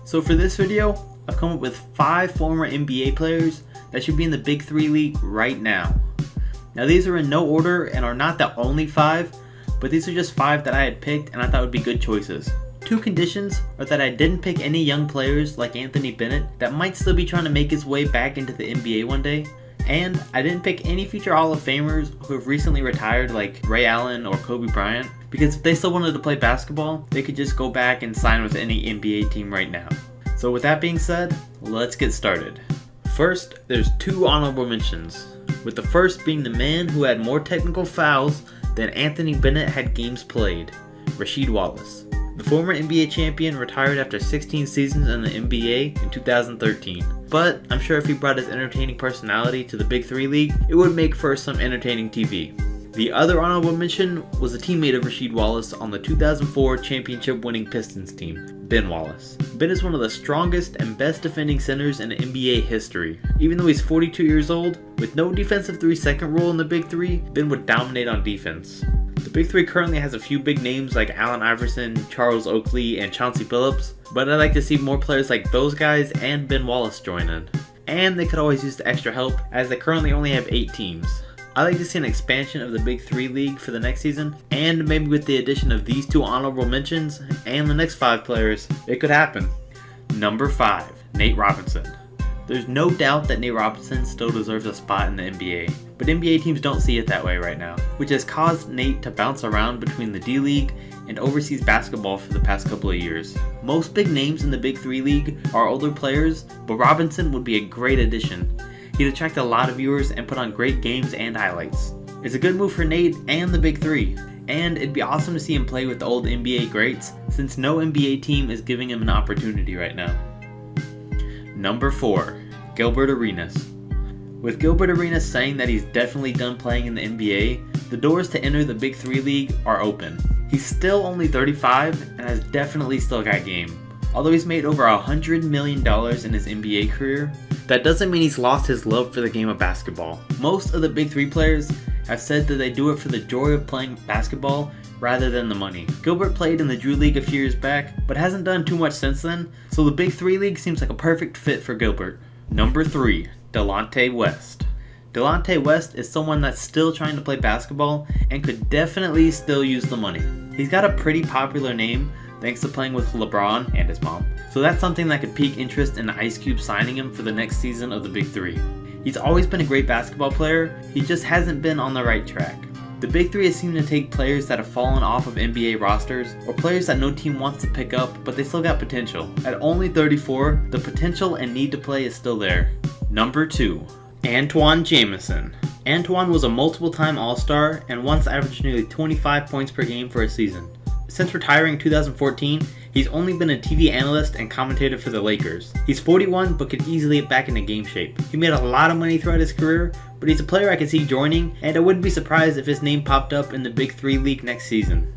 So for this video, I've come up with 5 former NBA players that should be in the Big 3 league right now. Now these are in no order and are not the only 5, but these are just 5 that I had picked and I thought would be good choices. 2 conditions are that I didn't pick any young players like Anthony Bennett that might still be trying to make his way back into the NBA one day, and I didn't pick any future Hall of Famers who have recently retired like Ray Allen or Kobe Bryant, because if they still wanted to play basketball, they could just go back and sign with any NBA team right now. So with that being said, let's get started. First, there's 2 honorable mentions, with the first being the man who had more technical fouls than Anthony Bennett had games played, Rasheed Wallace. The former NBA champion retired after 16 seasons in the NBA in 2013, but I'm sure if he brought his entertaining personality to the Big 3 league, it would make for some entertaining TV. The other honorable mention was a teammate of Rasheed Wallace on the 2004 championship-winning Pistons team, Ben Wallace. Ben is one of the strongest and best defending centers in NBA history. Even though he's 42 years old, with no defensive 3-second rule in the Big 3, Ben would dominate on defense. The Big 3 currently has a few big names like Allen Iverson, Charles Oakley, and Chauncey Billups, but I'd like to see more players like those guys and Ben Wallace join in. And they could always use the extra help, as they currently only have 8 teams. I'd like to see an expansion of the Big 3 league for the next season, and maybe with the addition of these 2 honorable mentions and the next 5 players, it could happen. Number 5, Nate Robinson. There's no doubt that Nate Robinson still deserves a spot in the NBA, but NBA teams don't see it that way right now, which has caused Nate to bounce around between the D-League and overseas basketball for the past couple of years. Most big names in the Big 3 league are older players, but Robinson would be a great addition. He'd attract a lot of viewers and put on great games and highlights. It's a good move for Nate and the Big 3, and it'd be awesome to see him play with the old NBA greats, since no NBA team is giving him an opportunity right now. Number 4, Gilbert Arenas. With Gilbert Arenas saying that he's definitely done playing in the NBA, the doors to enter the Big 3 league are open. He's still only 35 and has definitely still got game. Although he's made over $100 million in his NBA career, that doesn't mean he's lost his love for the game of basketball. Most of the Big 3 players have said that they do it for the joy of playing basketball rather than the money. Gilbert played in the Drew League a few years back, but hasn't done too much since then, so the Big 3 league seems like a perfect fit for Gilbert. Number 3, Delonte West. Delonte West is someone that's still trying to play basketball and could definitely still use the money. He's got a pretty popular name thanks to playing with LeBron and his mom, so that's something that could pique interest in Ice Cube signing him for the next season of the Big 3. He's always been a great basketball player, he just hasn't been on the right track. The Big 3 has seemed to take players that have fallen off of NBA rosters, or players that no team wants to pick up, but they still got potential. At only 34, the potential and need to play is still there. Number 2, Antoine Jamison. Antoine was a multiple-time All-Star and once averaged nearly 25 points per game for a season. Since retiring in 2014, he's only been a TV analyst and commentator for the Lakers. He's 41 but could easily get back into game shape. He made a lot of money throughout his career, but he's a player I could see joining, and I wouldn't be surprised if his name popped up in the Big 3 league next season.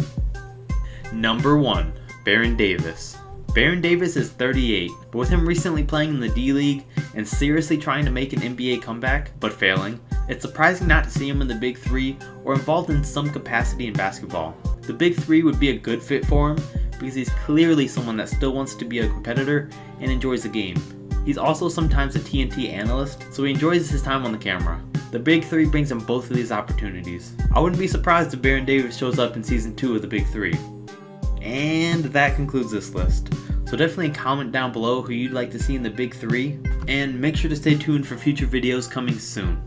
Number 1, Baron Davis. Baron Davis is 38, but with him recently playing in the D-League and seriously trying to make an NBA comeback, but failing, it's surprising not to see him in the Big 3 or involved in some capacity in basketball. The Big 3 would be a good fit for him because he's clearly someone that still wants to be a competitor and enjoys the game. He's also sometimes a TNT analyst, so he enjoys his time on the camera. The Big 3 brings him both of these opportunities. I wouldn't be surprised if Baron Davis shows up in Season 2 of the Big 3. And that concludes this list. So definitely comment down below who you'd like to see in the Big 3, and make sure to stay tuned for future videos coming soon.